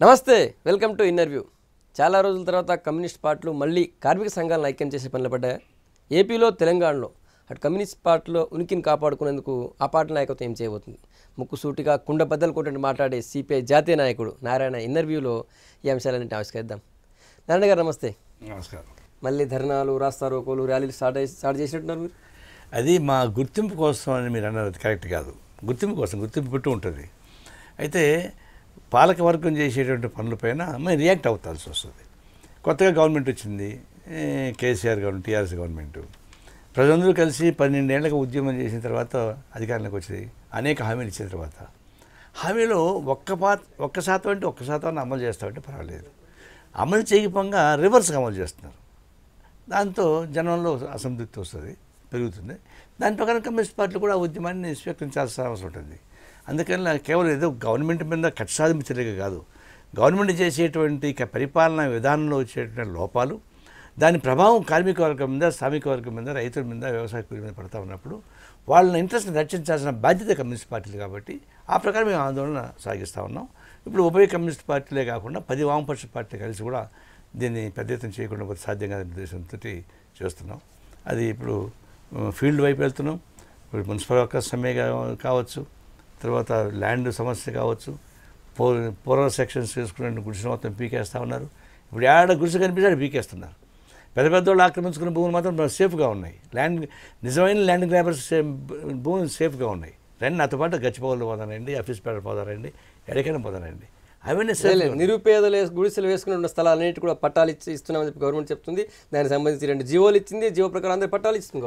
నమస్తే, welcome to interview. చాలా రోజుల తర్వాత కమ్యూనిస్ట్ పార్టీలు మళ్ళీ కార్మిక సంఘాలను ఐక్యం చేసే పనులు పడ్డాయి. ఏపీలో, తెలంగాణలో అటు కమ్యూనిస్ట్ పార్టీలో ఉనికిని కాపాడుకునేందుకు ఆ పార్టీ నాయకత్వం ఏం చేయబోతుంది? ముక్కుసూటిగా కుండ బద్దలు కొట్టి మాట్లాడే సిపిఐ జాతీయ నాయకుడు నారాయణ ఇంటర్వ్యూలో ఈ అంశాలన్నింటి ఆవిష్కరిద్దాం. నారాయణ గారు నమస్తే. నమస్కారం. మళ్ళీ ధర్నాలు, రాస్తారోకోలు, ర్యాలీలు స్టార్ట్ చేసినట్టున్నారు మీరు. అది మా గుర్తింపు కోసం అని మీరు అన్నది కరెక్ట్ కాదు. గుర్తింపు కోసం గుర్తింపు పెట్టు ఉంటుంది. అయితే పాలకవర్గం చేసేటువంటి పనులపైన మేము రియాక్ట్ అవుతాల్సి వస్తుంది. కొత్తగా గవర్నమెంట్ వచ్చింది, కేసీఆర్ గవర్నమెంట్, టీఆర్ఎస్ గవర్నమెంట్. ప్రజలందరూ కలిసి 12 ఏళ్ళకి ఉద్యమం చేసిన తర్వాత అధికారంలోకి వచ్చి అనేక హామీలు ఇచ్చిన తర్వాత హామీలో ఒక్క శాతం అంటే 1% అమలు చేస్తామంటే పర్వాలేదు. అమలు చేయకపోగా రివర్స్గా అమలు చేస్తున్నారు. దాంతో జనంలో అసంతృప్తి వస్తుంది, పెరుగుతుంది. దాని ప్రకారం కమ్యూనిస్ట్ పార్టీలు కూడా ఉద్యమాన్ని స్వీకరించాల్సిన అవసరం ఉంటుంది. అందుకని కేవలం ఏదో గవర్నమెంట్ మీద కక్ష సాధింపు చర్యగా కాదు, గవర్నమెంట్ చేసేటువంటి పరిపాలనా విధానంలో వచ్చేటువంటి లోపాలు, దాని ప్రభావం కార్మిక వర్గం మీద, శ్రామిక వర్గం మీద, రైతుల మీద, వ్యవసాయ కూలీల మీద పడతా ఉన్నప్పుడు వాళ్ళ ఇంట్రెస్ట్ని రక్షించాల్సిన బాధ్యత కమ్యూనిస్ట్ పార్టీలు. కాబట్టి ఆ ప్రకారం మేము ఆందోళన సాగిస్తూ ఉన్నాం. ఇప్పుడు ఉభయ కమ్యూనిస్ట్ పార్టీలే కాకుండా 10 వామపక్ష పార్టీలు కలిసి కూడా దీన్ని పెద్ద ఎత్తున చేయకుండా పోతే సాధ్యం కాదని ఉద్దేశంతో చేస్తున్నాం. అది ఇప్పుడు ఫీల్డ్ వైపు వెళ్తున్నాం. ఇప్పుడు మున్సిపల్ వర్కర్స్ సమ్మె కావచ్చు, తర్వాత ల్యాండ్ సమస్య కావచ్చు, పూర్వ సెక్షన్స్ చేసుకునే గుడిసెలు మొత్తం పీకేస్తూ ఉన్నారు. ఇప్పుడు ఏడ గుడిసె కనిపించాడు పీకేస్తున్నారు. పెద్ద పెద్దవాళ్ళు ఆక్రమించుకున్న భూములు మాత్రం సేఫ్గా ఉన్నాయి. నిజమైన ల్యాండ్ గ్రాబర్స్ భూములు సేఫ్గా ఉన్నాయి. రండి నాతో పాటు గచ్చిపోవలు పోదానండి, ఆఫీస్ పేడ పోదానండి, ఎక్కడికైనా పోదానండి. అవన్నీ నిరుపేదలు గుడిసెలు వేసుకుని ఉన్న స్థలాలన్నిటి కూడా పట్టాలు ఇస్తున్నామని చెప్పి గవర్నమెంట్ చెప్తుంది. దానికి సంబంధించి 2 జీవోలు ఇచ్చింది. జీవో ప్రకారం అందరూ పట్టాలు ఇస్తుంది.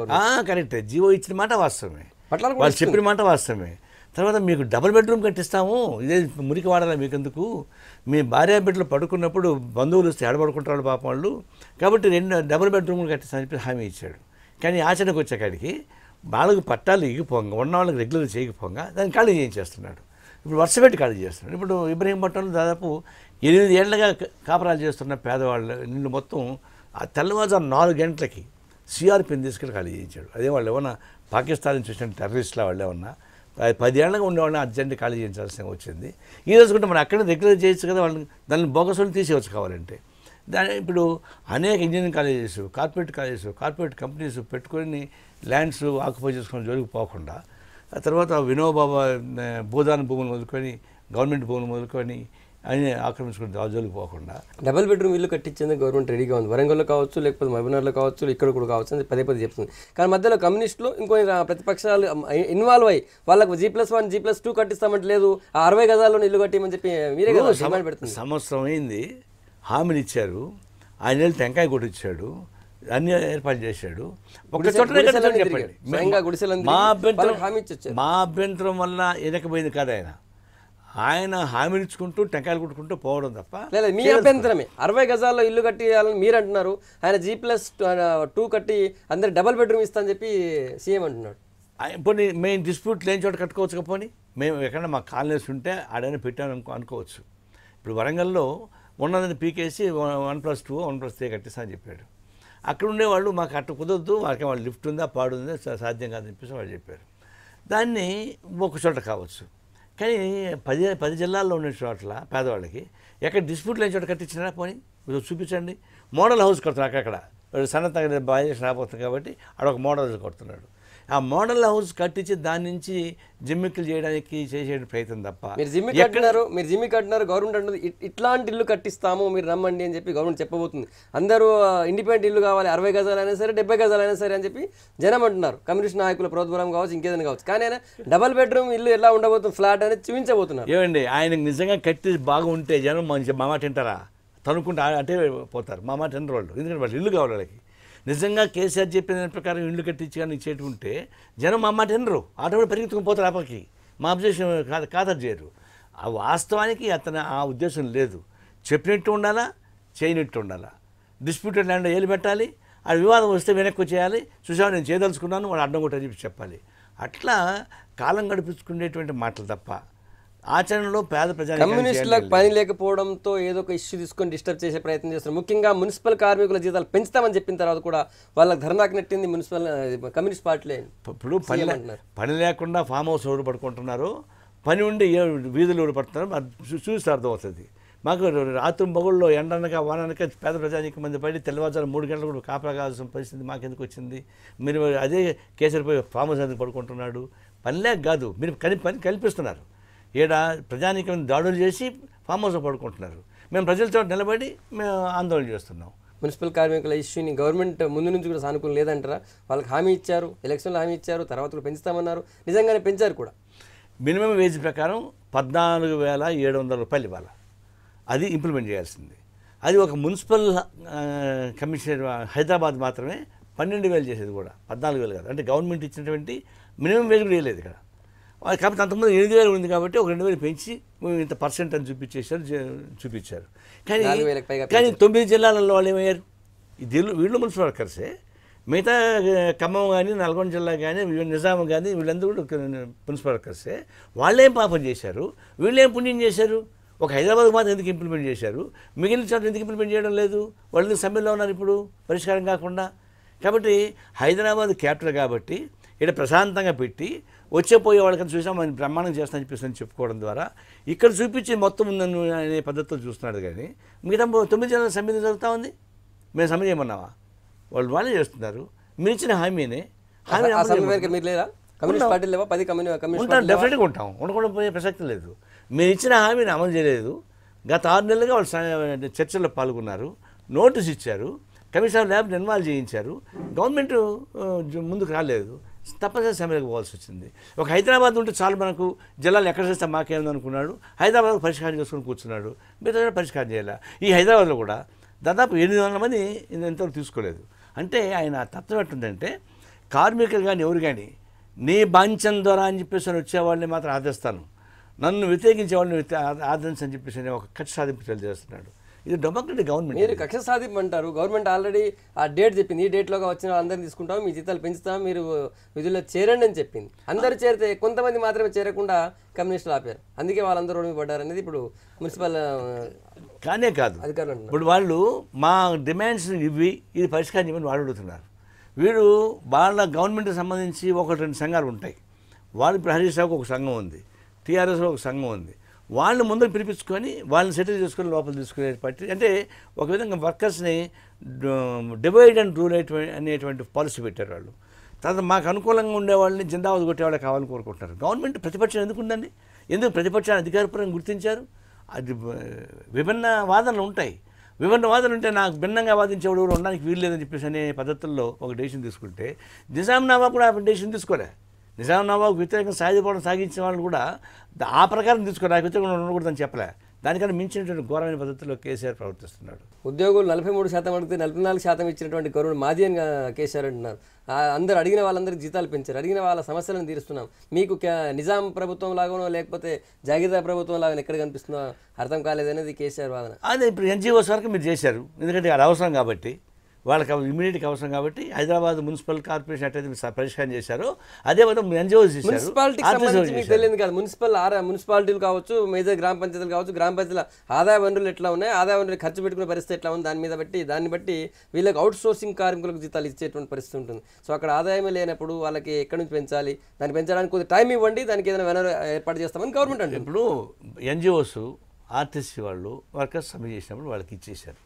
కరెక్ట్. జీవో ఇచ్చిన మాట వాస్తవమే, పట్టాలు వాళ్ళు చెప్పిన మాట వాస్తవమే. తర్వాత మీకు డబుల్ బెడ్రూమ్ కట్టిస్తాము, ఇదే మురికి వాడాలి మీకెందుకు, మీ భార్య బిడ్డలు పడుకున్నప్పుడు బంధువులు వస్తే ఏడబడుకుంటారు పాపం వాళ్ళు, కాబట్టి 2 డబుల్ బెడ్రూమ్లు కట్టిస్తామని చెప్పి హామీ ఇచ్చాడు. కానీ ఆచరణకు వచ్చేకాడికి వాళ్ళకు పట్టాలు ఇగిపోగా, ఉన్న వాళ్ళకి రెగ్యులర్ చేయకపోగా దాన్ని ఖాళీ చేయించేస్తున్నాడు. ఇప్పుడు వర్షపెట్టి ఖాళీ చేస్తున్నాడు. ఇప్పుడు ఇబ్రహీంపట్నంలో దాదాపు 8 ఏళ్లుగా కాపరాలు చేస్తున్న పేదవాళ్ళ నిన్ను మొత్తం ఆ తెల్లవారుజాము 4 గంటలకి సిఆర్పిని తీసుకెళ్ళి ఖాళీ చేయించాడు. అదే వాళ్ళు ఏమన్నా పాకిస్తాన్ నుంచి వచ్చిన టెర్రరిస్టుల వాళ్ళే ఉన్నా 10 ఏళ్ళగా ఉండేవాళ్ళని అర్జెంట్ ఖాళీ చేయించాల్సి వచ్చింది. ఈ రోజు కూడా మనం అక్కడ రెగ్యులర్ చేయొచ్చు కదా, వాళ్ళని దాన్ని బోగసులు తీసేవచ్చు కావాలంటే. ఇప్పుడు అనేక ఇంజనీరింగ్ కాలేజెస్, కార్పొరేట్ కంపెనీస్ పెట్టుకొని ల్యాండ్స్ ఆక్యుపై చేసుకొని జోలికి పోకుండా, ఆ తర్వాత వినోబాబా భూదాన భూములు మొదలుకొని, గవర్నమెంట్ భూములు మొదలుకొని అని ఆక్రమించుకుని జోలికి పోకుండా డబుల్ బెడ్రూమ్ ఇల్లు కట్టించేందుకు గవర్నమెంట్ రెడీగా ఉంది. వరంగల్లో కావచ్చు, లేకపోతే మహబూబ్నగర్లో కావచ్చు, ఇక్కడ కూడా కావచ్చు అని పదే చెప్తుంది. కానీ మధ్యలో కమ్యూనిస్టులు ఇంకొన్ని ప్రతిపక్షాలు ఇన్వాల్వ్ అయ్యి వాళ్ళకు G+1, G+2 కట్టిస్తామంటే లేదు, 60 గజాల్లో ఇల్లు కట్టిమని చెప్పి మీరే కదా డిమాండ్ పెడుతుంది. సంవత్సరం అయింది, హామీలు ఇచ్చారు, 5 నెలలు టెంకాయ కొట్టించాడు, అన్ని ఏర్పాటు చేశాడు. ఒక చోట చెప్పండి, మా అభ్యంతరం వల్ల వెనకపోయింది కాదు. ఆయన హామీలు ఇచ్చుకుంటూ టెంకాయలు కొట్టుకుంటూ పోవడం తప్ప లేదు. మీ అభ్యంతరమే 60 గజాల్లో ఇల్లు కట్టియాలని మీరు అంటున్నారు. ఆయన G+2 కట్టి అందరికి డబుల్ బెడ్రూమ్ ఇస్తా అని చెప్పి సీఎం అంటున్నాడు. పోనీ మేము డిస్ప్యూట్ లేని చోట కట్టుకోవచ్చు. పోనీ మేము ఎక్కడైనా మా కాలనీస్ ఉంటే ఆడైనా పెట్టాను అనుకోవచ్చు. ఇప్పుడు వరంగల్లో ఉన్నదని పీకేసి 1+2 1+3 కట్టిస్తా అని చెప్పాడు. అక్కడ ఉండేవాళ్ళు మాకు అట్ట కుదరదు, వాళ్ళకి వాళ్ళు లిఫ్ట్ ఉందా, పాడు ఉందా, సాధ్యం కాదని చెప్పేసి వాళ్ళు చెప్పారు. దాన్ని ఒక చోట కావచ్చు, కానీ 10 జిల్లాల్లో ఉండే చోట్ల పేదవాళ్ళకి ఎక్కడ డిస్ప్యూట్ లేని చోట కట్టించినా పోనీ చూపించండి. మోడల్ హౌస్ కడుతున్నాడు. అక్కడ సన్నత బాగా రాబోతుంది కాబట్టి అక్కడ ఒక మోడల్ హౌస్ కడుతున్నాడు. ఆ మోడల్ హౌస్ కట్టించి దాని నుంచి జిమ్మిక్కులు చేయడానికి చేసే ప్రయత్నం తప్ప. మీరు జిమ్మి కట్టినారు, గవర్నమెంట్ అంటుంది ఇట్లాంటి ఇల్లు కట్టిస్తాము మీరు నమ్మండి అని చెప్పి గవర్నమెంట్ చెప్పబోతుంది. అందరూ ఇండిపెండెంట్ ఇల్లు కావాలి, 60 గజాలైనా సరే, 70 గజాలైనా సరే అని చెప్పి జనం అంటున్నారు. కమ్యూనిస్ట్ నాయకుల ప్రోద్బలం కావచ్చు, ఇంకేదైనా కావచ్చు. కానీ ఆయన డబుల్ బెడ్రూమ్ ఇల్లు ఎలా ఉండబోతుంది, ఫ్లాట్ అనేది చూపించబోతున్నారు. ఏమండి, ఆయనకు నిజంగా కట్టి బాగుంటే జనం మంచి మా మాట వింటారా? తనుకుంటే అంటే పోతారు. మా మాట వినరు వాళ్ళు, ఎందుకంటే వాళ్ళు ఇల్లు కావాలి వాళ్ళకి. నిజంగా కేసీఆర్ చెప్పిన ప్రకారం ఇల్లు కట్టించి కానీ ఇచ్చేటు ఉంటే జనం మా మాట వినరు, ఆటోమేటిక్ పరిగెత్తుకుని పోతారు. ఆపకి మా అబ్జెక్షన్ ఖాతరు చేయరు. ఆ వాస్తవానికి అతను ఆ ఉద్దేశం లేదు. చెప్పినట్టు ఉండాలా, చేయనట్టు ఉండాలా. డిస్ప్యూటెడ్ ల్యాండ్ ఏలు పెట్టాలి, ఆ వివాదం వస్తే వెనక్కి వచ్చేయాలి. చూసావు నేను చేయదలుచుకున్నాను, వాడు అడ్డం కొట్టని చెప్పి చెప్పాలి. అట్లా కాలం గడిపించుకునేటువంటి మాటలు తప్ప ఆచరణలో పేద ప్రజలు కమ్యూనిస్టులకు పని లేకపోవడంతో ఏదో ఒక ఇష్యూ తీసుకొని డిస్టర్బ్ చేసే ప్రయత్నం చేస్తారు. ముఖ్యంగా మున్సిపల్ కార్మికుల జీతాలు పెంచుతామని చెప్పిన తర్వాత కూడా వాళ్ళకి ధర్నాకి నెట్టింది కమ్యూనిస్ట్ పార్టీలే. ఇప్పుడు పని లేకుండా ఫామ్ హౌస్ ఎవరు పడుకుంటున్నారు, పని ఉండి వీధులు ఎవరు పడుతున్నారు చూస్తే అర్థమవుతుంది. మాకు రాత్రి మొగుళ్ళు ఎండనక వాననక పేద ప్రజానికి మంది పడి తెల్లవారుజాము 3 గంటలు కూడా కాపలా కావాల్సిన పరిస్థితి మాకెందుకు వచ్చింది? మీరు అదే కేసరి పోయి ఫామ్ హౌస్ ఎందుకు పడుకుంటున్నాడు? పనిలేక కాదు, మీరు పని కల్పిస్తున్నారు. ఈడ ప్రజానికి దాడులు చేసి ఫామ్ హౌస్లో పడుకుంటున్నారు. మేము ప్రజలతో నిలబడి మేము ఆందోళన చేస్తున్నాం. మున్సిపల్ కార్మికుల ఇష్యూని గవర్నమెంట్ ముందు నుంచి కూడా సానుకూలం లేదంటారా? వాళ్ళకి హామీ ఇచ్చారు, ఎలక్షన్లో హామీ ఇచ్చారు, తర్వాత కూడా పెంచుతామన్నారు, నిజంగానే పెంచారు కూడా. మినిమం వేజ్ ప్రకారం 14,700 రూపాయలు ఇవ్వాలి. అది ఇంప్లిమెంట్ చేయాల్సింది. అది ఒక మున్సిపల్ కమిషనర్ హైదరాబాద్ మాత్రమే 12,000 చేసేది కూడా, 14,000 కాదు. అంటే గవర్నమెంట్ ఇచ్చినటువంటి మినిమం వేజ్ కూడా వేయలేదు ఇక్కడ. కాబట్టి అంతకుముందు 8,000 ఉంది కాబట్టి ఒక 2,000 పెంచి ఇంత పర్సెంట్ అని చూపించారు. కానీ 4,000 పైగా 9 జిల్లాలలో వాళ్ళు ఏమయ్యారు? వీళ్ళు మున్సిపల్ వర్కర్సే. మిగతా ఖమ్మం కానీ, నల్గొండ జిల్లా కానీ, నిజాం కానీ, వీళ్ళందరూ కూడా మున్సిపల్ వర్కర్సే. వాళ్ళేం పాపం చేశారు, వీళ్ళేం పుణ్యం చేశారు? ఒక హైదరాబాద్ మాత్రం ఎందుకు ఇంప్లిమెంట్ చేశారు, మిగిలిన చోట్ల ఎందుకు ఇంప్లిమెంట్ చేయడం లేదు? వాళ్ళు సమ్మెలో ఉన్నారు ఇప్పుడు పరిష్కారం కాకుండా. కాబట్టి హైదరాబాద్ క్యాపిటల్ కాబట్టి ఇక్కడ ప్రశాంతంగా పెట్టి వచ్చేపోయే వాళ్ళకని చూసాం, మనం బ్రహ్మాండం చేస్తామని చెప్పేసి చెప్పుకోవడం ద్వారా ఇక్కడ చూపించి మొత్తం ఉందని అనే పద్ధతితో చూస్తున్నాడు. కానీ మిగతా 9 జిల్లాల సమ్మె జరుగుతూ ఉంది. మేము సమ్మె చేయమన్నావా? వాళ్ళే చేస్తున్నారు. మీరు ఇచ్చిన హామీనే. మీరు లేదా? కమ్యూనిస్ట్ పార్టీలు లేవా? 10 ఉంటాం, డెఫినెట్గా ఉంటాం, ఉండకుండా పోయే ప్రసక్తి లేదు. మీరు ఇచ్చిన హామీని అమలు చేయలేదు. గత 6 నెలలుగా వాళ్ళు చర్చల్లో పాల్గొన్నారు, నోటీస్ ఇచ్చారు, కమిషనర్ ల్యాబ్ని ఇన్వాల్వ్ చేయించారు. గవర్నమెంట్ ముందుకు రాలేదు, తప్పనిసరి సమ్మెలకు పోవాల్సి వచ్చింది. ఒక హైదరాబాద్ ఉంటే చాలు, మనకు జిల్లాలు ఎక్కడ చేస్తే మాకేమని అనుకున్నాడు. హైదరాబాద్ పరిష్కారం చేసుకుని కూర్చున్నాడు, మిగతా పరిష్కారం చేయాలి. ఈ హైదరాబాద్లో కూడా దాదాపు 800 మంది ఇంతవరకు తీసుకోలేదు. అంటే ఆయన తత్వం ఎట్టుందంటే, కార్మికులు కానీ ఎవరు కానీ నీ బాంఛం ద్వారా అని చెప్పేసి వచ్చేవాళ్ళని మాత్రం ఆదరిస్తాను, నన్ను వ్యతిరేకించే వాళ్ళని ఆదరించని చెప్పేసి ఒక కక్ష సాధింపు చేస్తున్నాడు. ఇది డెమోక్రటిక్ గవర్నమెంట్. మీరు కక్ష సాధింపు అంటారు. గవర్నమెంట్ ఆల్రెడీ ఆ డేట్ చెప్పింది, ఈ డేట్లోగా వచ్చిన వాళ్ళందరినీ తీసుకుంటాం, మీ జీతాలు పెంచుతాం, మీరు విధుల్లో చేరండి అని చెప్పింది. అందరూ చేరితే కొంతమంది మాత్రమే చేరకుండా కమ్యూనిస్టులు ఆపారు. అందుకే వాళ్ళందరూ రోడ్డు మీద పడ్డారు అనేది ఇప్పుడు మున్సిపల్ కానే కాదు అధికారులు. ఇప్పుడు వాళ్ళు మా డిమాండ్స్ ఇది పరిష్కారం చేయమని వాళ్ళు అడుగుతున్నారు. వీడు వాళ్ళ గవర్నమెంట్కి సంబంధించి 1-2 సంఘాలు ఉంటాయి. వాళ్ళు ఇప్పుడు హరీష్ రావుకి ఒక సంఘం ఉంది, టీఆర్ఎస్లో ఒక సంఘం ఉంది. వాళ్ళని ముందర పిలిపించుకొని వాళ్ళని సెటిల్ చేసుకొని లోపల తీసుకునే పార్టీ. అంటే ఒక విధంగా వర్కర్స్ని డివైడ్ అండ్ రూల్ అనేటువంటి పాలసీ పెట్టారు వాళ్ళు. తర్వాత మాకు అనుకూలంగా ఉండేవాళ్ళని జిందాబాద్ కొట్టేవాళ్ళే కావాలని కోరుకుంటున్నారు. గవర్నమెంట్ ప్రతిపక్షం ఎందుకు ఉందండి? ఎందుకు ప్రతిపక్షాన్ని అధికారపరంగా గుర్తించారు? అది విభిన్న వాదనలు ఉంటాయి. విభిన్న వాదనలు ఉంటే నాకు భిన్నంగా వాదించేవాడు ఉండడానికి వీలు లేదని చెప్పేసి అనే పద్ధతుల్లో ఒక డెసిషన్ తీసుకుంటే, నిజాం నవాబ్ కూడా డెసిషన్ తీసుకోలే. నిజాం నవాబ్ వ్యతిరేకంగా సాయుధపోవడం సాగించిన వాళ్ళు కూడా ఆ ప్రకారం తీసుకోవాలి, నాకు వ్యతిరేకంగా ఉండకూడదని చెప్పలే. దానికన్నా మించినటువంటి ఘోరమైన పద్ధతిలో కేసీఆర్ ప్రవర్తిస్తున్నాడు. ఉద్యోగులు 43% అడిగితే 44% ఇచ్చినటువంటి గవర్నమెంట్ మాది అని కేసీఆర్ అంటున్నారు. అందరు అడిగిన వాళ్ళందరికీ జీతాలు పెంచారు, అడిగిన వాళ్ళ సమస్యలను తీరుస్తున్నాం. మీకు నిజాం ప్రభుత్వం లాగానో లేకపోతే జాగీర్దార్ ప్రభుత్వం లాగా ఎక్కడ కనిపిస్తుందో అర్థం కాలేదనేది కేసీఆర్ వాదన. అదే ఇప్పుడు ఎన్జిఓస్ వరకు మీరు చేశారు, ఎందుకంటే అది అవసరం కాబట్టి, వాళ్ళకి ఇమీడియట్గా అవసరం కాబట్టి. హైదరాబాద్ మున్సిపల్ కార్పొరేషన్ ఎట్లయితే పరిష్కారం చేశారో అదే విధంగా ఎన్జిఓస్ చేశారు. మున్సిపాలిటీకి తెలియదు కాదు, మున్సిపాలిటీలు కావచ్చు, మేజర్ గ్రామ పంచాయతీలు కావచ్చు, గ్రామ పంచాయతీల ఆదాయ వనరులు ఎట్లా ఉన్నాయి, ఆదాయ వనరులు ఖర్చు పెట్టుకునే పరిస్థితి ఎట్లా ఉంది, దాన్ని బట్టి వీళ్ళకి అవుట్ సోర్సింగ్ కార్మికులకు జీతాలు ఇచ్చేటువంటి పరిస్థితి ఉంటుంది. సో అక్కడ ఆదాయమే లేనప్పుడు వాళ్ళకి ఎక్కడి నుంచి పెంచాలి, దాన్ని పెంచడానికి కొద్దిగా టైం ఇవ్వండి, దానికి ఏదైనా వనరు ఏర్పాటు చేస్తామని గవర్నమెంట్ అంటే. ఇప్పుడు ఎన్జిఓస్ ఆర్టీసీ వాళ్ళు వర్కర్స్ సమ్మె చేసినప్పుడు వాళ్ళకి ఇచ్చేశారు,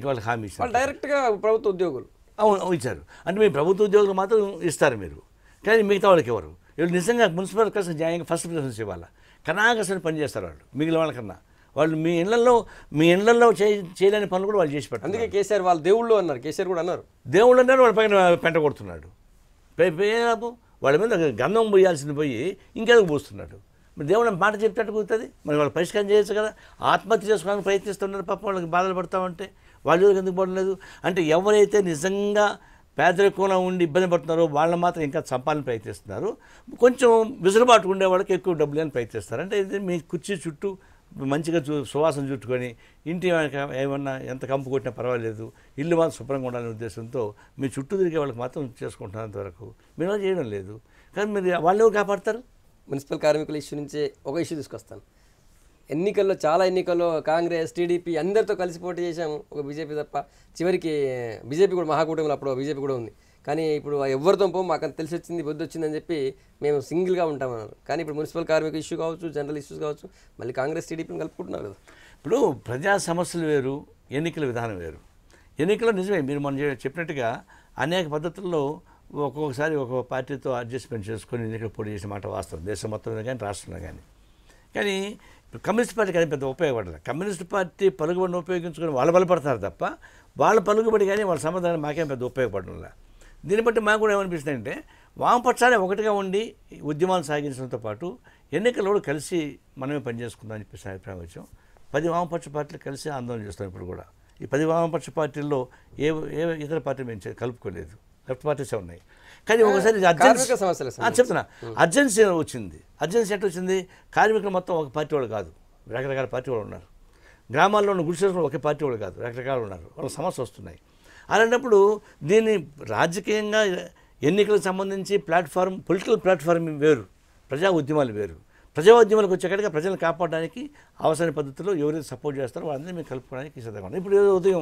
వాళ్ళకి హామీ ఇచ్చారు డైరెక్ట్గా ప్రభుత్వ ఉద్యోగులు. అవును ఇచ్చారు. అంటే మీ ప్రభుత్వ ఉద్యోగులు మాత్రం ఇస్తారు మీరు, కానీ మిగతా వాళ్ళకి ఎవరు? వీళ్ళు నిజంగా మున్సిపల్ వర్కర్స్ న్యాయంగా ఫస్ట్ ప్రిఫరెన్స్ ఇవ్వాలి. కనాకసరి పని చేస్తారు వాళ్ళు మిగిలిన వాళ్ళకన్నా. వాళ్ళు మీ ఇళ్లలో చేయలేని పనులు కూడా వాళ్ళు చేసి పెట్టారు. అందుకే కేసీఆర్ వాళ్ళు దేవుళ్ళు అన్నారు, కేసీఆర్ కూడా అన్నారు దేవుళ్ళు అన్నారు. వాళ్ళ పైన పెంట కొడుతున్నాడు. వాళ్ళ మీద గంధం పోయాల్సింది పోయి ఇంకెందుకు పోస్తున్నాడు? మరి దేవుడు మాట చెప్తేట్టు కుదురుతుంది. మరి వాళ్ళు పరిష్కారం చేయొచ్చు కదా. ఆత్మహత్య చేసుకోవడానికి ప్రయత్నిస్తున్నారు, పాపం వాళ్ళకి బాధలు పడతామంటే వాళ్ళు ఎందుకు పడలేదు? అంటే ఎవరైతే నిజంగా పేదరికంలో ఉండి ఇబ్బంది పడుతున్నారో వాళ్ళని మాత్రం ఇంకా చంపాలని ప్రయత్నిస్తున్నారు. కొంచెం విసులుబాటు ఉండే వాళ్ళకి ఎక్కువ డబ్బులు అని ప్రయత్నిస్తారు. అంటే ఇది మీ కుర్చీ చుట్టూ మంచిగా సువాసన చుట్టుకొని ఇంటి ఏమన్నా ఎంత కంపు కొట్టినా పర్వాలేదు, ఇల్లు మాత్రం శుభ్రంగా ఉండాలనే ఉద్దేశంతో మీ చుట్టూ తిరిగే వాళ్ళకి మాత్రం చేసుకుంటున్నంతవరకు మీరు అలా చేయడం లేదు. కానీ మీరు వాళ్ళు ఎవరు కాపాడతారు? మున్సిపల్ కార్మికుల ఇష్యూ నుంచే ఒక ఇష్యూ తీసుకొస్తాను. చాలా ఎన్నికల్లో కాంగ్రెస్, టీడీపీ అందరితో కలిసి పోటీ చేశాము, ఒక బీజేపీ తప్ప. చివరికి బీజేపీ కూడా మహాకూటమిలో అప్పుడు బీజేపీ కూడా ఉంది. కానీ ఇప్పుడు ఎవరితో పో మాకు తెలిసి వచ్చింది, బుద్ధి వచ్చిందని చెప్పి మేము సింగిల్గా ఉంటామన్నారు. కానీ ఇప్పుడు మున్సిపల్ కార్మిక ఇష్యూ కావచ్చు, జనరల్ ఇష్యూస్ కావచ్చు, మళ్ళీ కాంగ్రెస్ టీడీపీని కలుపుకుంటున్నారు కదా. ఇప్పుడు ప్రజా సమస్యలు వేరు, ఎన్నికల విధానం వేరు. ఎన్నికల్లో నిజమే మీరు మనం చెప్పినట్టుగా అనేక పద్ధతుల్లో ఒక్కొక్కసారి ఒక్కొక్క పార్టీతో అడ్జస్ట్మెంట్ చేసుకొని ఎన్నికలు పోటీ చేసిన మాట వాస్తవం, దేశం మొత్తం మీద కానీ రాష్ట్రంలో కానీ కమ్యూనిస్ట్ పార్టీ కానీ పెద్ద ఉపయోగపడలేదు. కమ్యూనిస్ట్ పార్టీ పలుకుబడిని ఉపయోగించుకొని వాళ్ళు బలపడతారు తప్ప వాళ్ళ పలుకుబడి కానీ వాళ్ళ సమాధానం మాకేం పెద్ద ఉపయోగపడడం లేదు. దీన్ని బట్టి మాకు కూడా ఏమనిపిస్తుంది అంటే వామపక్షాలే ఒకటిగా ఉండి ఉద్యమాలు సాగించడంతో పాటు ఎన్నికల్లో కూడా కలిసి మనమే పనిచేసుకుందామని చెప్పేసి అభిప్రాయం వచ్చాం. 10 వామపక్ష పార్టీలు కలిసి ఆందోళన చేస్తాం. ఇప్పుడు కూడా ఈ 10 వామపక్ష పార్టీల్లో ఏ ఇతర పార్టీ మేము కలుపుకోలేదు, లెఫ్ట్ పార్టీసే ఉన్నాయి. కానీ ఒకసారి చెప్తున్నా అర్జెన్సీ వచ్చింది. అర్జెన్సీ ఎట్లా వచ్చింది? కార్మికులు మొత్తం ఒక పార్టీ వాళ్ళు కాదు, రకరకాల పార్టీ వాళ్ళు ఉన్నారు. గ్రామాల్లో ఉన్న గుడిసెలు ఒకే పార్టీ వాళ్ళు కాదు, రకరకాలు ఉన్నారు. వాళ్ళ సమస్యలు వస్తున్నాయి. అలాంటప్పుడు దీన్ని రాజకీయంగా ఎన్నికలకు సంబంధించి ప్లాట్ఫామ్, పొలిటికల్ ప్లాట్ఫామ్ వేరు, ప్రజా ఉద్యమాలు వేరు. ప్రజా ఉద్యమాలకు వచ్చేకాడిగా ప్రజలను కాపాడడానికి అవసరమైన పద్ధతిలో ఎవరైతే సపోర్ట్ చేస్తారో వాళ్ళందరినీ మేము కలుపుకోవడానికి సిద్ధంగా ఉన్నాం. ఇప్పుడు ఉదయం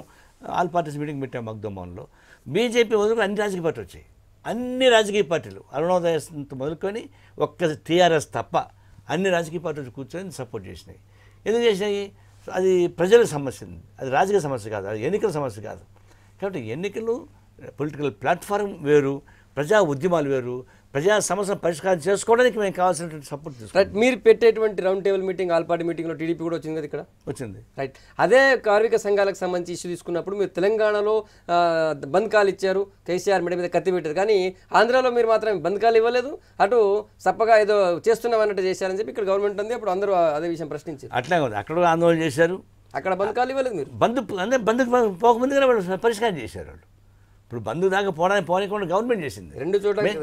ఆల్ పార్టీస్ మీటింగ్ పెట్టాం మగ్దమాన్లో. బీజేపీ వదులుకు అన్ని రాజకీయ పార్టీలు వచ్చాయి. అన్ని రాజకీయ పార్టీలు అరుణోదయ మొదలుకొని ఒక్క టీఆర్ఎస్ తప్ప అన్ని రాజకీయ పార్టీలు కూర్చొని సపోర్ట్ చేసినాయి. ఎందుకు చేసినాయి? అది ప్రజల సమస్య, అది రాజకీయ సమస్య కాదు, అది ఎన్నికల సమస్య కాదు. కాబట్టి ఎన్నికలు పొలిటికల్ ప్లాట్ఫామ్ వేరు, ప్రజా ఉద్యమాలు వేరు. ప్రజా సమస్యను పరిష్కారం చేసుకోవడానికి మేము కావాల్సినటువంటి సపోర్ట్ తీసుకుంటాం. రైట్. మీరు పెట్టేటువంటి round table meeting, all party మీటింగ్లో టీడీపీ కూడా వచ్చింది కదా ఇక్కడ? వచ్చింది. రైట్. అదే కార్మిక సంఘాలకు సంబంధించి ఇష్యూ తీసుకున్నప్పుడు మీరు తెలంగాణలో బంద్ కాల్ ఇచ్చారు, కేసీఆర్ మెడ మీద కత్తి పెట్టారు. కానీ ఆంధ్రాలో మీరు మాత్రం బంద్ కాల్ ఇవ్వలేదు, అటు సప్పగా ఏదో చేస్తున్నాం అన్నట్టు చేశారని చెప్పి ఇక్కడ గవర్నమెంట్ ఉంది. అప్పుడు అందరూ అదే విషయం ప్రశ్నించారు. అట్లాగే ఉంది, అక్కడ కూడా ఆందోళన చేశారు. అక్కడ బంద్ కాల్ ఇవ్వలేదు మీరు. బంద్ పోకముందుగా వాళ్ళు పరిష్కారం చేశారు. వాళ్ళు ఇప్పుడు బంద్ దాకా పోనీకుండా గవర్నమెంట్ చేసింది.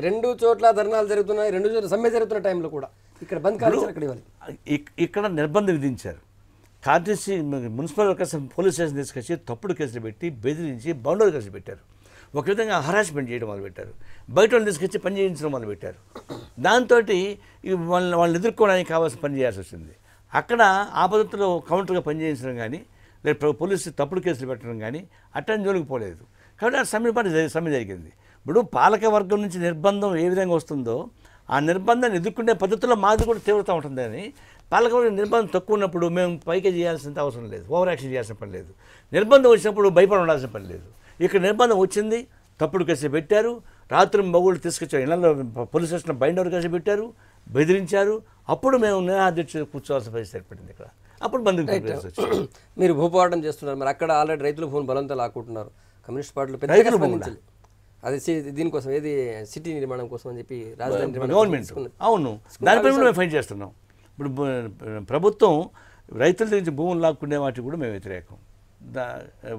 రెండు చోట్ల ధర్నాలు జరుగుతున్నాయి, రెండు చోట్ల సమ్మె జరుగుతున్న టైంలో కూడా ఇక్కడ బంద్ కాల్ అక్కడ ఇవ్వాలి. ఇక్కడ నిర్బంధం విధించారు. కార్టీసీ మున్సిపల్ వర్కర్స్ పోలీస్ స్టేషన్ తీసుకొచ్చి తప్పుడు కేసులు పెట్టి బెదిరించి బౌండరీ కేసులు పెట్టారు. ఒక విధంగా హరాస్మెంట్ చేయడం మొదలుపెట్టారు. బయట వాళ్ళు తీసుకొచ్చి పని చేయించడం మొదలుపెట్టారు. దాంతో వాళ్ళని ఎదుర్కోవడానికి కావాల్సిన పని చేయాల్సి వచ్చింది. అక్కడ ఆ పద్ధతిలో కౌంటర్గా పనిచేయించడం కానీ, లేదా పోలీసు తప్పుడు కేసులు పెట్టడం కానీ అట్టని జోలికి పోలేదు. కాబట్టి ఆ సమ్మె జరిగింది. ఇప్పుడు పాలక వర్గం నుంచి నిర్బంధం ఏ విధంగా వస్తుందో ఆ నిర్బంధాన్ని ఎదుర్కొనే పద్ధతిలో మాది కూడా తీవ్రత ఉంటుందని. పాలకవర్గం నిర్బంధం తక్కువ ఉన్నప్పుడు మేము పైకి చేయాల్సిన అవసరం లేదు, ఓవర్ యాక్షన్ చేయాల్సిన పని లేదు. నిర్బంధం వచ్చినప్పుడు భయపడి ఉండాల్సిన పని లేదు. ఇక్కడ నిర్బంధం వచ్చింది, తప్పుడు కేసులు పెట్టారు, రాత్రి మగుళ్ళు తీసుకొచ్చారు, ఇళ్లలో పోలీస్ స్టేషన్ బైండర్ కేసులు పెట్టారు, బెదిరించారు. అప్పుడు మేము నిరాధ్యక్ష కూర్చోవాల్సిన పరిస్థితి ఏర్పడింది. ఇక్కడ అప్పుడు బంధు మీరు భూపోరాటం చేస్తున్నారు, మరి అక్కడ ఆల్రెడీ రైతులు భూమి బలంతో లాక్కుంటున్నారు. కమ్యూనిస్ట్ పార్టీలు పెద్దగా స్పందించాలి. అది దీనికోసం, ఏది సిటీ నిర్మాణం కోసం అని చెప్పి రాజధాని గవర్నమెంట్. అవును, దానిపై కూడా మేము ఫైట్ చేస్తున్నాం. ఇప్పుడు ప్రభుత్వం రైతుల నుంచి భూములు లాక్కునే వాటికి కూడా మేము వ్యతిరేకం.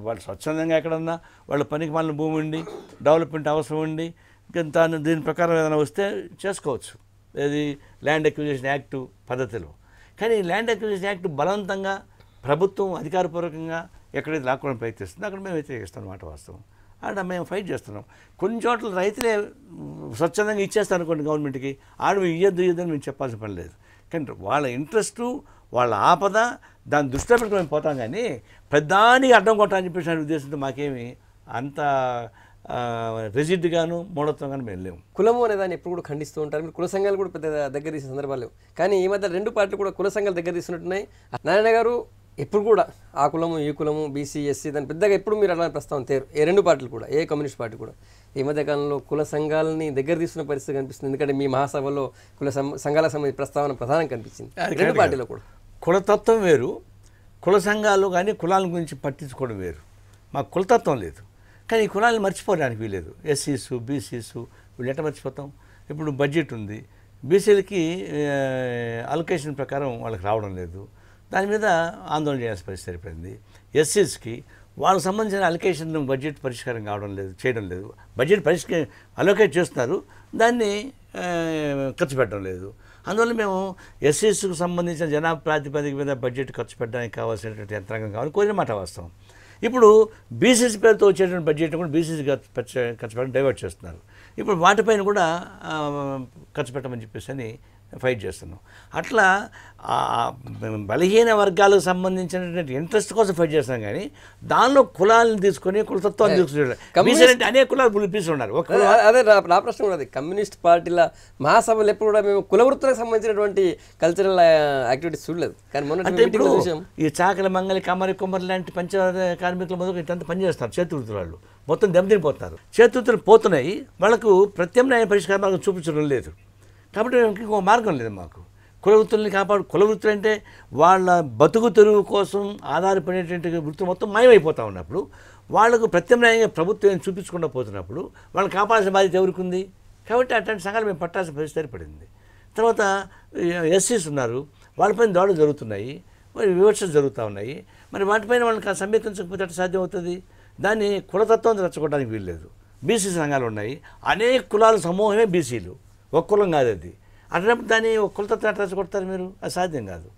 వాళ్ళు స్వచ్ఛందంగా ఎక్కడన్నా వాళ్ళ పనికి మాలిన భూమి ఉండి డెవలప్మెంట్ అవసరం ఉండి దీని ప్రకారం ఏదైనా వస్తే చేసుకోవచ్చు, ఏది ల్యాండ్ అక్విజిషన్ యాక్ట్ పద్ధతిలో. కానీ ల్యాండ్ అక్విజిషన్ యాక్ట్ బలవంతంగా ప్రభుత్వం అధికారపూర్వకంగా ఎక్కడైతే లాక్కోవడం ప్రయత్నిస్తుందో అక్కడ మేము వ్యతిరేకిస్తాం అన్నమాట వాస్తవం. ఆడ మేము ఫైట్ చేస్తున్నాం. కొన్ని చోట్ల రైతులే స్వచ్ఛందంగా ఇచ్చేస్తాను అనుకోండి గవర్నమెంట్కి, ఆడ ఇయ్యొద్దు అని మేము చెప్పాల్సిన పని లేదు. కానీ వాళ్ళ ఇంట్రెస్టు, వాళ్ళ ఆపద, దాన్ని దృష్టిలో పెట్టుకుని మేము పోతాం. కానీ పెద్దానికి అడ్డం కొట్టాలని చెప్పేసిన ఉద్దేశంతో మాకేమి అంత రిజిడ్గాను మూఢత్వంగాను మేము లేము. కులము అనే దాన్ని ఎప్పుడు కూడా ఖండిస్తూ ఉంటారు. మీరు కుల సంఘాలు కూడా పెద్ద దగ్గర తీసే సందర్భాలు లేవు. కానీ ఈ మధ్య రెండు పార్టీలు కూడా కుల సంఘాలు దగ్గర తీసుకున్నట్టున్నాయి. నారాయణ గారు ఎప్పుడు కూడా ఆ కులము ఈ కులము బీసీ ఎస్సీ దాన్ని పెద్దగా ఎప్పుడు మీరు అలా ప్రస్తావన తేరు. ఏ రెండు పార్టీలు కూడా, ఏ కమ్యూనిస్ట్ పార్టీ కూడా ఈ మధ్య కాలంలో కుల సంఘాలని దగ్గర తీసుకున్న పరిస్థితి కనిపిస్తుంది. ఎందుకంటే మీ మహాసభలో కుల సంఘాలకు సంబంధించిన ప్రస్తావన ప్రధానం కనిపించింది. రెండు పార్టీలో కూడా కులతత్వం వేరు, కుల సంఘాలు కానీ కులాల గురించి పట్టించుకోవడం వేరు. మాకు కులతత్వం లేదు, కానీ ఈ కులాలను మర్చిపోవడానికి వీలేదు. ఎస్సీసు బీసీసు వీళ్ళు ఎట్లా మర్చిపోతాం? ఇప్పుడు బడ్జెట్ ఉంది, బీసీలకి అలొకేషన్ ప్రకారం వాళ్ళకి రావడం లేదు, దాని మీద ఆందోళన చేయాల్సిన పరిస్థితి ఏర్పడింది. ఎస్సీస్కి వాళ్ళకి సంబంధించిన అలొకేషన్ బడ్జెట్ పరిష్కారం కావడం లేదు, చేయడం లేదు. బడ్జెట్ అలొకేట్ చేస్తున్నారు, దాన్ని ఖర్చు పెట్టడం లేదు. అందువల్ల మేము ఎస్సీస్కి సంబంధించిన జనాభా ప్రాతిపదిక మీద బడ్జెట్ ఖర్చు పెట్టడానికి కావాల్సినటువంటి యంత్రాంగం కావాలని కోరిన మాట వాస్తవం. ఇప్పుడు బీసీసీ పేరుతో వచ్చేటువంటి బడ్జెట్ కూడా బీసీసీ ఖర్చు పెట్టడం డైవర్ట్ చేస్తున్నారు. ఇప్పుడు వాటిపైన కూడా ఖర్చు పెట్టమని చెప్పేసి అని ఫైట్ చేస్తున్నాం. అట్లా బలహీన వర్గాలకు సంబంధించినటువంటి ఇంట్రెస్ట్ కోసం ఫైట్ చేస్తున్నాం, కానీ దానిలో కులాలను తీసుకొని కులతత్వాన్ని తీసుకుని అనేక కులాలు పీసులు ఉన్నారు. అదే నా ప్రశ్న కూడా అది. కమ్యూనిస్ట్ పార్టీల మహాసభలు ఎప్పుడు కూడా మేము కుల వృత్తులకు సంబంధించినటువంటి కల్చరల్ యాక్టివిటీస్ చూడలేదు. కానీ అంటే ఇప్పుడు విషయం ఈ చాకలి మంగలి కమ్మరి కుమ్మరి లాంటి పంచ కార్మికుల మొదలు ఇట్లంతా పనిచేస్తారు. చేతివృత్తుల వాళ్ళు మొత్తం దెబ్బతినిపోతున్నారు. చేతివృత్తులు పోతున్నాయి, వాళ్ళకు ప్రత్యామ్నాయ పరిష్కారం మార్గం చూపించడం లేదు. కాబట్టి ఇంకో మార్గం లేదు మాకు. కులవృత్తుల్ని కులవృత్తులు అంటే వాళ్ళ బతుకు తెరువు కోసం ఆధారపడేటువంటి వృత్తులు మొత్తం మాయమైపోతూ ఉన్నప్పుడు, వాళ్లకు ప్రత్యామ్నాయంగా ప్రభుత్వం ఏం చూపించకుండా పోతున్నప్పుడు వాళ్ళని కాపాడాల్సిన బాధ్యత ఎవరికి ఉంది? కాబట్టి అట్లాంటి సంఘాలు మేము పట్టాల్సిన పరిస్థితి ఏర్పడింది. తర్వాత ఎస్సీస్ ఉన్నారు, వాళ్ళపైన దాడులు జరుగుతున్నాయి, మరి వివక్షలు జరుగుతూ ఉన్నాయి. మరి వాటిపైన వాళ్ళకి సమీకరించకపోతే అట్లా సాధ్యం అవుతుంది. దాన్ని కులతత్వం రెచ్చగొట్టడానికి వీల్లేదు. బీసీ సంఘాలు ఉన్నాయి, అనేక కులాల సమూహమే బీసీలు, ఒక కులం కాదు అది. అట్లప్పుడు దాన్ని ఒక కులతత్వం ఎట్లా రెచ్చగొడతారు మీరు? అది సాధ్యం కాదు.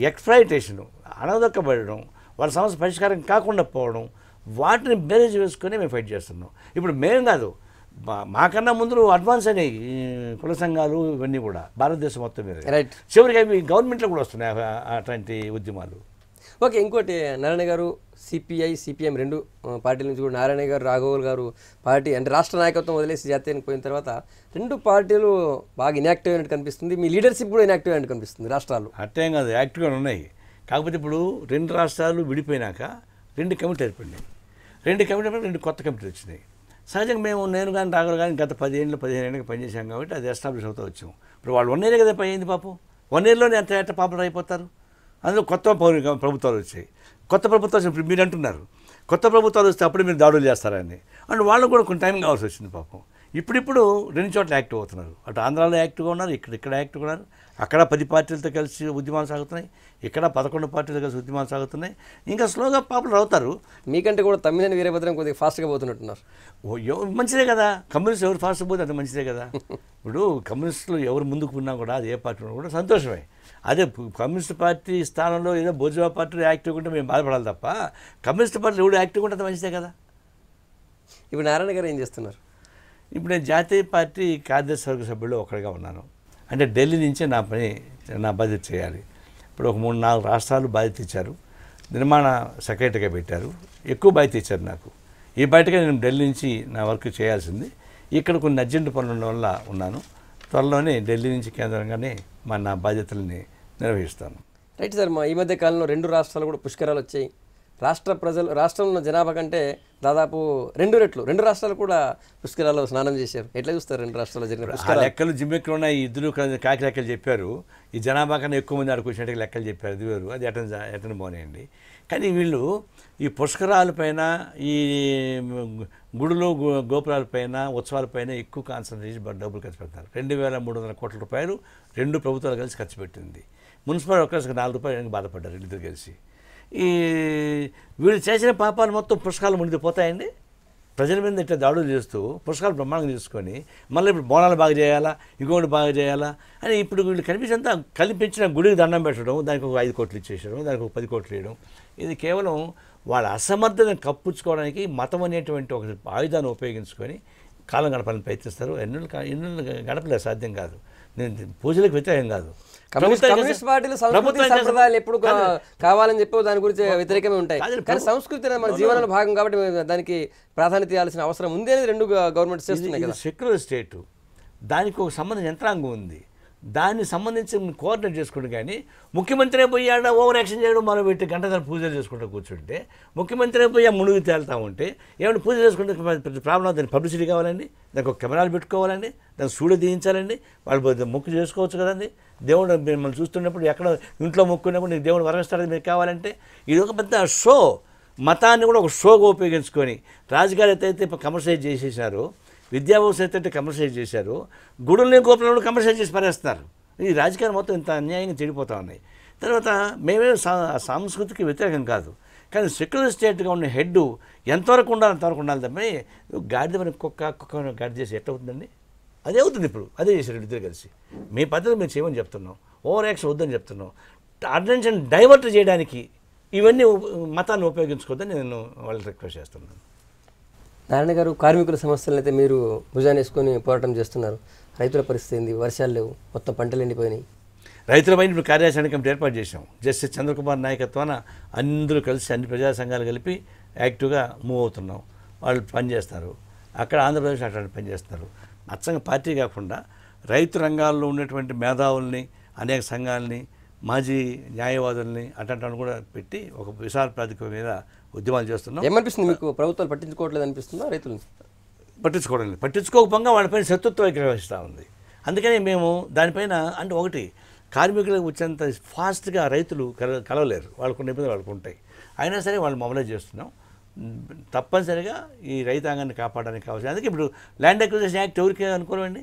ఎక్స్‌ప్లాయిటేషను, అణగదొక్కబడడం, వాళ్ళ సమస్య పరిష్కారం కాకుండా పోవడం, వాటిని బేరేజ్ వేసుకొని మేము ఫైట్ చేస్తున్నాం. ఇప్పుడు మేము కాదు, మాకన్నా ముందు అడ్వాన్స్ అయినాయి కుల సంఘాలు ఇవన్నీ కూడా భారతదేశం మొత్తం మీద. రైట్. చివరికి అవి గవర్నమెంట్లో కూడా వస్తున్నాయి అట్లాంటి ఉద్యమాలు. ఓకే, ఇంకోటి నారాయణ గారు సిపిఐ సిపిఎం రెండు పార్టీల నుంచి కూడా నారాయణ గారు రాఘవుల్ గారు పార్టీ అంటే రాష్ట్ర నాయకత్వం వదిలేసి జాతీయానికి పోయిన తర్వాత రెండు పార్టీలు బాగా ఇన్యాక్టివ్ అయినట్టు కనిపిస్తుంది. మీ లీడర్షిప్ కూడా ఇన్యాక్టివ్ అయినట్టు కనిపిస్తుంది రాష్ట్రాలు. అట్టేం కాదు, యాక్టివ్గా ఉన్నాయి. కాకపోతే ఇప్పుడు రెండు రాష్ట్రాలు విడిపోయినాక రెండు కమిటీలు ఏర్పడినాయి. రెండు కమిటీలు రెండు కొత్త కమిటీలు వచ్చినాయి. సహజంగా నేను కానీ రాఘవులు కానీ గత 15 ఏళ్ళకి పనిచేసాం కాబట్టి అది ఎస్టాబ్లిష్ అవుతూ వచ్చాం. ఇప్పుడు వాళ్ళు 1 ఇయర్ కదా అయింది పాపం. 1 ఇయర్లోనే ఎంత పాపులర్ అయిపోతారు. అందులో కొత్త ప్రభుత్వాలు వచ్చాయి. కొత్త ప్రభుత్వాలు ఇప్పుడు మీరు అంటున్నారు కొత్త ప్రభుత్వాలు వస్తే అప్పుడు మీరు దాడులు చేస్తారని. అండ్ వాళ్ళకు కూడా కొంచెం టైం కావాల్సి వచ్చింది పాపం. ఇప్పుడు 2 చోట్ల యాక్టివ్ అవుతున్నారు. అటు ఆంధ్రాలో యాక్టివ్గా ఉన్నారు, ఇక్కడ యాక్టివ్గా ఉన్నారు. అక్కడ 10 పార్టీలతో కలిసి ఉద్యమాలు సాగుతున్నాయి, ఇక్కడ 11 పార్టీలతో కలిసి ఉద్యమాలు సాగుతున్నాయి. ఇంకా స్లోగా పాపులర్ అవుతారు. మీకంటే కూడా తమ్మినేని వీరభద్రం కొద్దిగా ఫాస్ట్గా పోతున్నట్టున్నారు. మంచిదే కదా, కమ్యూనిస్ట్ ఎవరు ఫాస్ట్ పోతే అది మంచిదే కదా. ఇప్పుడు కమ్యూనిస్టులు ఎవరు ముందుకు ఉన్నా కూడా అది ఏ పార్టీ ఉన్నా కూడా సంతోషమే. అదే కమ్యూనిస్ట్ పార్టీ స్థానంలో ఏదో బోర్జువా పార్టీలో యాక్టివ్గా ఉంటే మేము బాధపడాలి తప్ప, కమ్యూనిస్ట్ పార్టీలో ఎవరు యాక్టివ్గా ఉంటే మంచిదే కదా. ఇప్పుడు నారాయణ గారు ఏం చేస్తున్నారు? ఇప్పుడు నేను జాతీయ పార్టీ కార్యదర్శి వర్గ సభ్యుల్లో ఒకటిగా ఉన్నాను. అంటే ఢిల్లీ నుంచే నా బాధ్యత చేయాలి. ఇప్పుడు ఒక 3-4 రాష్ట్రాలు బాధ్యత ఇచ్చారు, నిర్మాణ సెక్రటరీగా పెట్టారు, ఎక్కువ బాధ్యత ఇచ్చారు నాకు. ఈ బయటగా నేను ఢిల్లీ నుంచి నా వర్క్ చేయాల్సింది. ఇక్కడ కొన్ని అర్జెంట్ పనుల వల్ల ఉన్నాను. త్వరలోనే ఢిల్లీ నుంచి కేంద్రంగానే నా బాధ్యతల్ని నిర్వహిస్తాను. Right sir. ఈ మధ్య కాలంలో 2 రాష్ట్రాలు కూడా పుష్కరాలు వచ్చాయి. రాష్ట్రంలో జనాభా కంటే దాదాపు 2 రెట్లు 2 రాష్ట్రాలు కూడా పుష్కరాల్లో స్నానం చేశారు. ఎట్లా చూస్తారు 2 రాష్ట్రాల్లో జరిగిన పుష్కరాలు? లెక్కలు జిమ్మెక్కలు ఉన్నాయి. ఇద్దరు కాకి లెక్కలు చెప్పారు. ఈ జనాభా కన్నా ఎక్కువ మంది ఆడికి వచ్చినట్టుగా లెక్కలు చెప్పారు. అది వేరు, అది ఎటన బాగున్నాయండి. కానీ వీళ్ళు ఈ పుష్కరాలపైన, ఈ గుడులు గోపురాలపైన, ఉత్సవాలపైన ఎక్కువ కాన్సన్ట్రేషన్ డబ్బులు ఖర్చు పెడతారు. 2,300 కోట్ల రూపాయలు 2 ప్రభుత్వాలు కలిసి ఖర్చు పెట్టింది. మున్సిపల్ ఒక్కరికి 4 రూపాయలు బాధపడ్డారు వీళ్ళిద్దరు కలిసి. ఈ వీళ్ళు చేసిన పాపాలు మొత్తం పుష్కరాలు మునిగిపోతాయండి. ప్రజల మీద ఇట్లా దాడులు చేస్తూ పుష్కరాలు బ్రహ్మాండంగా తీసుకొని మళ్ళీ ఇప్పుడు బోనాలు బాగా చేయాలా, ఇంకోటి బాగా చేయాలా అని ఇప్పుడు వీళ్ళు కనిపించేంత కల్పించిన గుడికి దండం పెట్టడం, దానికి ఒక 5 కోట్లు ఇచ్చేయడం, దానికి ఒక 10 కోట్లు వేయడం, ఇది కేవలం వాళ్ళ అసమర్థతను కప్పుచ్చుకోవడానికి మతం అనేటువంటి ఒక ఆయుధాన్ని ఉపయోగించుకొని కాలం గడపాలని ప్రయత్నిస్తారు. ఎన్నెళ్ళు గడపలేదు, సాధ్యం కాదు. నేను పూజలకు వ్యతిరేకం కాదు. కమ్యూనిస్ట్ పార్టీలు సంస్కృతి సంప్రదాయాలు ఎప్పుడు కావాలని చెప్పి దాని గురించి వ్యతిరేకమే ఉంటాయి. కానీ సంస్కృతి మన జీవనంలో భాగం కాబట్టి దానికి ప్రాధాన్యత ఇవ్వాల్సిన అవసరం ఉంది అనేది 2 గవర్నమెంట్ చేస్తున్నాయి కదా. సెక్యులర్ స్టేటు, దానికి ఒక సంబంధించిన యంత్రాంగం ఉంది. దాన్ని సంబంధించి కోఆర్డినేట్ చేసుకుంటే కానీ ముఖ్యమంత్రి పోయి ఆడ ఓవర్ యాక్షన్ చేయడం మనం పెట్టి గంటల పూజలు చేసుకుంటూ కూర్చుంటే, ముఖ్యమంత్రి పోయి ఆ మునిగి తేలుతూ ఉంటే ఏమైనా పూజ చేసుకుంటే పెద్ద ప్రాబ్లం. దానికి పబ్లిసిటీ కావాలండి, దానికి ఒక కెమెరాలు పెట్టుకోవాలండి, దానికి సూడ తీయించాలండి, వాళ్ళు మొక్కు చేసుకోవచ్చు కదండి. దేవుడు మిమ్మల్ని చూస్తున్నప్పుడు ఎక్కడ ఇంట్లో మొక్కున్నప్పుడు నీకు దేవుడు వరమిస్తాడని మీకు కావాలంటే ఇది ఒక పెద్ద షో. మతాన్ని కూడా ఒక షోగా ఉపయోగించుకొని రాజకీయాలు అయితే ఇప్పుడు కమర్షియలైజ్ చేసేసారు, విద్యా వ్యవస్థ అయితే కమర్షియలైజ్ చేశారు, గుడుల్ని గోపులను కమర్షియలైజ్ చేసి పారేస్తున్నారు. ఈ రాజకీయాలు మొత్తం ఇంత అన్యాయంగా చెడిపోతూ ఉన్నాయి. తర్వాత మేమే సంస్కృతికి వ్యతిరేకం కాదు, కానీ సెక్యులర్ స్టేట్గా ఉన్న హెడ్ ఎంతవరకు ఉండాలి అంతవరకు ఉండాలి తప్ప గాడిద మరి కుక్క గాడి చేసి ఎట్లా అవుతుందండి? అదే అవుతుంది. ఇప్పుడు అదే చేశారు ఇద్దరు కలిసి. మీ పద్ధతి మీరు చేయమని చెప్తున్నాం, ఓవర్ యాక్షన్ వద్దని చెప్తున్నాం. అటెన్షన్ డైవర్ట్ చేయడానికి ఇవన్నీ మతాన్ని ఉపయోగించుకోవద్దని నేను వాళ్ళకి రిక్వెస్ట్ చేస్తున్నాను. నారాయణ గారు, కార్మికుల సమస్యలను అయితే మీరు భుజాన్ని వేసుకొని పోరాటం చేస్తున్నారు. రైతుల పరిస్థితి ఏంది? వర్షాలు లేవు, మొత్తం పంటలు ఎండిపోయినాయి. రైతులపై ఇప్పుడు కార్యాచరణ కమిటీ ఏర్పాటు చేశాం. జస్టిస్ చంద్రకుమార్ నాయకత్వాన అందరూ కలిసి అన్ని ప్రజా సంఘాలు కలిపి యాక్టివ్గా మూవ్ అవుతున్నాం. వాళ్ళు పనిచేస్తారు. అక్కడ ఆంధ్రప్రదేశ్ అట్లాంటి పనిచేస్తున్నారు. అచ్చంగా పార్టీ కాకుండా రైతు రంగాల్లో ఉన్నటువంటి మేధావుల్ని, అనేక సంఘాలని, మాజీ న్యాయవాదుల్ని అట్లాంటి కూడా పెట్టి ఒక విశాల ప్రాతిపదిక మీద ఉద్యమాలు చేస్తున్నాం. ఏమనిపిస్తుంది మీకు? ప్రభుత్వాలు పట్టించుకోవట్లేదు అనిపిస్తుందా రైతులు? పట్టించుకోవడం లేదు. పట్టించుకోకపోగా వాళ్ళపైన శత్రుత్వం విక్రమిస్తూ ఉంది. అందుకని మేము దానిపైన అంటే ఒకటి కార్మికులకు వచ్చేంత ఫాస్ట్గా రైతులు కలవలేరు. వాళ్ళకు ఇబ్బందులు వాళ్ళకు ఉంటాయి. అయినా సరే వాళ్ళు మొబలైజ్ చేస్తున్నాం. తప్పనిసరిగా ఈ రైతాంగాన్ని కాపాడడానికి కావాల్సింది. అందుకే ఇప్పుడు ల్యాండ్ అక్విజిషన్ యాక్ట్ ఎవరికి అనుకోరండి,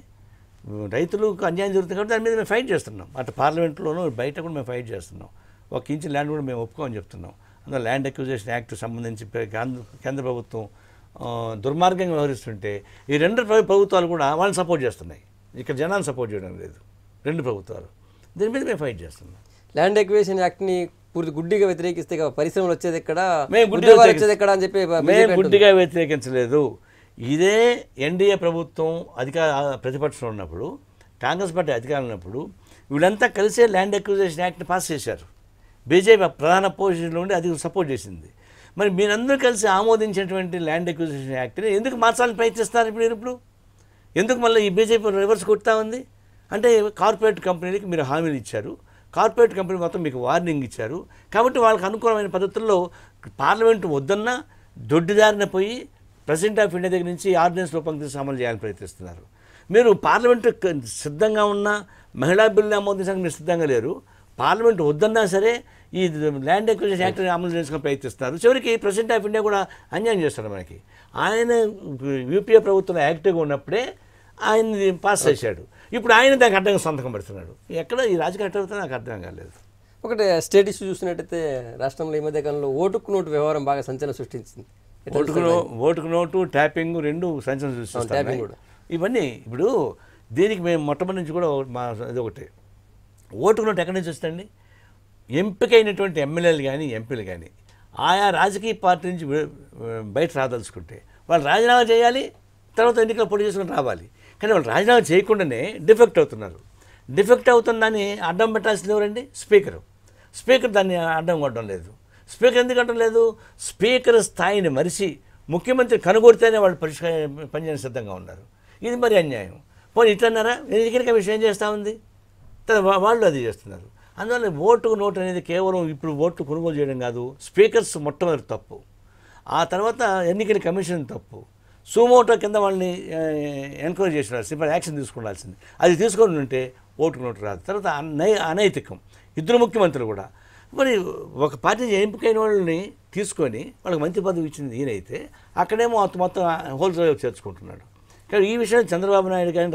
రైతులకు అన్యాయం జరుగుతుంది కాబట్టి దాని మీద మేము ఫైట్ చేస్తున్నాం. అటు పార్లమెంట్లోనూ బయట కూడా మేము ఫైట్ చేస్తున్నాం. ఒక ఇంచు ల్యాండ్ కూడా మేము ఒప్పుకోమని చెప్తున్నాం. అందులో ల్యాండ్ అక్విజిషన్ యాక్ట్ సంబంధించి కేంద్ర ప్రభుత్వం దుర్మార్గంగా వ్యవహరిస్తుంటే ఈ రెండు ప్రభుత్వాలు కూడా వాళ్ళని సపోర్ట్ చేస్తున్నాయి. ఇక్కడ జనాన్ని సపోర్ట్ చేయడం లేదు రెండు ప్రభుత్వాలు. దీని మీద మేము ఫైట్ చేస్తున్నాం. ల్యాండ్ అక్విజిషన్ యాక్ట్ని పూర్తి గుడ్డిగా వ్యతిరేకిస్తే పరిశ్రమలు వచ్చేది ఎక్కడ, మేము వచ్చేది ఎక్కడ అని చెప్పి మేము గుడ్డిగా వ్యతిరేకించలేదు. ఇదే ఎన్డీఏ ప్రభుత్వం ప్రతిపక్షంలో ఉన్నప్పుడు, కాంగ్రెస్ పార్టీ అధికారంలో ఉన్నప్పుడు వీళ్ళంతా కలిసే ల్యాండ్ అక్విజిషన్ యాక్ట్ని పాస్ చేశారు. బీజేపీ ప్రధాన పొజిషన్లో ఉండి అది సపోర్ట్ చేసింది. మరి మీరందరూ కలిసి ఆమోదించినటువంటి ల్యాండ్ అక్విజిషన్ యాక్ట్ని ఎందుకు మార్చాలని ప్రయత్నిస్తారు? ఇప్పుడు ఎందుకు మళ్ళీ ఈ బీజేపీ రివర్స్ కొడతా ఉంది? అంటే కార్పొరేట్ కంపెనీలకి మీరు హామీలు ఇచ్చారు, కార్పొరేట్ కంపెనీ మొత్తం మీకు వార్నింగ్ ఇచ్చారు. కాబట్టి వాళ్ళకి అనుకూలమైన పద్ధతుల్లో పార్లమెంటు వద్దన్నా దొడ్డిదారిన పోయి ప్రెసిడెంట్ ఆఫ్ ఇండియా దగ్గర నుంచి ఆర్డినెన్స్ రూపొందించి అమలు చేయాలని ప్రయత్నిస్తున్నారు. మీరు పార్లమెంటు సిద్ధంగా ఉన్న మహిళా బిల్లుని ఆమోదించడానికి మీరు సిద్ధంగా లేరు. పార్లమెంట్ వద్దన్నా సరే ఈ ల్యాండ్ అక్విజిషన్ యాక్ట్ని అమలు చేసుకుని ప్రయత్నిస్తున్నారు. చివరికి ప్రెసిడెంట్ ఆఫ్ ఇండియా కూడా అన్యాయం చేస్తారు మనకి. ఆయన యూపీఏ ప్రభుత్వం యాక్టివ్గా ఉన్నప్పుడే ఆయన్ని పాస్ చేశాడు. ఇప్పుడు ఆయన దానికి అడ్డంగా సంతకం పెడుతున్నాడు. ఎక్కడ ఈ రాజకీయ అడ్డవుతుందో నాకు అర్థం కాలేదు. ఒకటి స్టేట్ ఇష్యూ చూసినట్టయితే రాష్ట్రంలో ఈ మధ్య కాలంలో ఓటుకు నోటు వ్యవహారం బాగా సంచలనం సృష్టించింది. ఓటుకు నోటు, ట్యాపింగ్ రెండు సంచలనం సృష్టిస్తాయి. ఇవన్నీ ఇప్పుడు దీనికి మేము మొట్టమొదటి నుంచి కూడా మా ఇది ఒకటి, ఓటుకు నోటు ఎక్కడి నుంచి వస్తుంది? ఎంపికైనటువంటి ఎమ్మెల్యేలు కానీ ఎంపీలు కానీ ఆయా రాజకీయ పార్టీ నుంచి బయట రాదలుచుకుంటే వాళ్ళు రాజీనామా చేయాలి, తర్వాత ఎన్నికలు పోటీ చేసుకుని రావాలి. కానీ వాళ్ళు రాజీనామా చేయకుండానే డిఫెక్ట్ అవుతున్నారు. డిఫెక్ట్ అవుతుందని అడ్డం పెట్టాల్సింది ఎవరండి? స్పీకర్ దాన్ని అడ్డం కొట్టడం లేదు. స్పీకర్ ఎందుకు అంటం లేదు? స్పీకర్ స్థాయిని మరిచి ముఖ్యమంత్రి కనుగొడితేనే వాళ్ళు పనిచేయడానికి సిద్ధంగా ఉన్నారు. ఇది మరి అన్యాయం. పోనీ ఇట్లన్నారా? ఎన్నికల కమిషన్ ఏం చేస్తూ ఉంది? వాళ్ళు అది చేస్తున్నారు. అందువల్ల ఓటుకు నోటు అనేది కేవలం ఇప్పుడు ఓట్లు కొనుగోలు చేయడం కాదు, స్పీకర్స్ మొట్టమొదటి తప్పు, ఆ తర్వాత ఎన్నికల కమిషన్ తప్పు, సుమోటో కింద వాళ్ళని ఎంక్వైరీ చేసినారు, సిఫార్ యాక్షన్ తీసుకోవాల్సింది. అది తీసుకొని ఉంటే ఓటుకు నోటు రాదు. తర్వాత అనైతికం ఇద్దరు ముఖ్యమంత్రులు కూడా. మరి ఒక పార్టీ ఎంపికైన వాళ్ళని తీసుకొని వాళ్ళకి మంత్రి పదవి ఇచ్చింది ఈయనైతే, అక్కడేమో మొత్తం హోల్సేల్ చేర్చుకుంటున్నాడు. కానీ ఈ విషయం చంద్రబాబు నాయుడు కానీ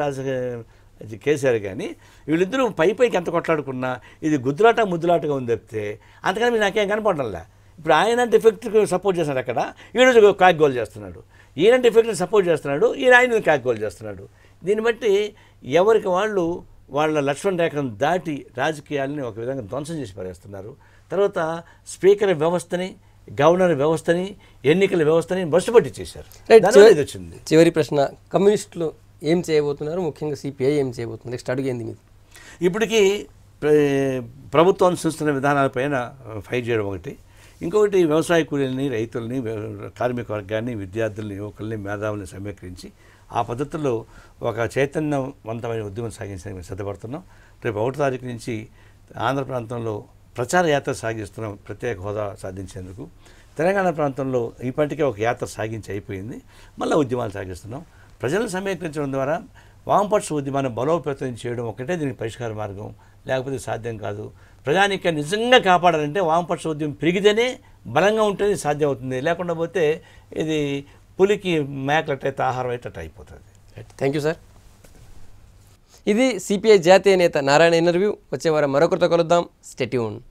కేసీఆర్ కానీ వీళ్ళిద్దరూ పైకి ఎంత కొట్లాడుకున్నా ఇది గుద్దులాట ముద్దులాటగా ఉంది తప్పితే అంతకని మీరు నాకేం కనపడడంలే. ఇప్పుడు ఆయన డిఫెక్ట్కి సపోర్ట్ చేస్తున్నాడు, అక్కడ ఈరోజు కాక్ గోల్ చేస్తున్నాడు. ఈయన డిఫెక్ట్ని సపోర్ట్ చేస్తున్నాడు, ఆయన కాక్ గోల్ చేస్తున్నాడు. దీన్ని బట్టి ఎవరికి వాళ్ళు వాళ్ళ లక్ష్మణ రేఖను దాటి రాజకీయాలని ఒక విధంగా ధ్వంసం చేసి పడేస్తున్నారు. తర్వాత స్పీకర్ వ్యవస్థని, గవర్నర్ వ్యవస్థని, ఎన్నికల వ్యవస్థని బస్సుపట్టి చేశారు. ఇది వచ్చింది. చివరి ప్రశ్న, కమ్యూనిస్టులు ఏం చేయబోతున్నారు? ముఖ్యంగా సిపిఐ ఏం చేయబోతున్నారు? నెక్స్ట్ అడుగు ఏంది మీది? ఇప్పటికీ ప్రభుత్వం అనుసరిస్తున్న విధానాలపైన ఫైట్ చేయడం ఒకటి, ఇంకొకటి వ్యవసాయ కూలీలని, రైతులని, కార్మిక వర్గాన్ని, విద్యార్థులని, యువకుల్ని, మేధావుల్ని సమీకరించి ఆ పద్ధతుల్లో ఒక చైతన్యవంతమైన ఉద్యమం సాగించడానికి మేము సిద్ధపడుతున్నాం. రేపు 1వ తారీఖు నుంచి ఆంధ్ర ప్రాంతంలో ప్రచార యాత్ర సాగిస్తున్నాం ప్రత్యేక హోదా సాధించేందుకు. తెలంగాణ ప్రాంతంలో ఇప్పటికే ఒక యాత్ర సాగించి అయిపోయింది, మళ్ళీ ఉద్యమాలు సాగిస్తున్నాం. ప్రజలను సమీకరించడం ద్వారా వామపక్ష ఉద్యమాన్ని బలోపేతం చేయడం ఒకటే దీనికి పరిష్కార మార్గం, లేకపోతే సాధ్యం కాదు. ప్రజానీకాన్ని నిజంగా కాపాడాలంటే వామపక్ష ఉద్యమం పెరిగితేనే, బలంగా ఉంటేనే సాధ్యం అవుతుంది. లేకుండా పోతే ఇది పులికి మేకలట్టయితే ఆహారం అయితే అయిపోతుంది. Thank you sir. ఇది సిపిఐ జాతీయ నేత నారాయణ ఇంటర్వ్యూ. వచ్చే వారం మరొకరితో కలుద్దాం. Stay tuned.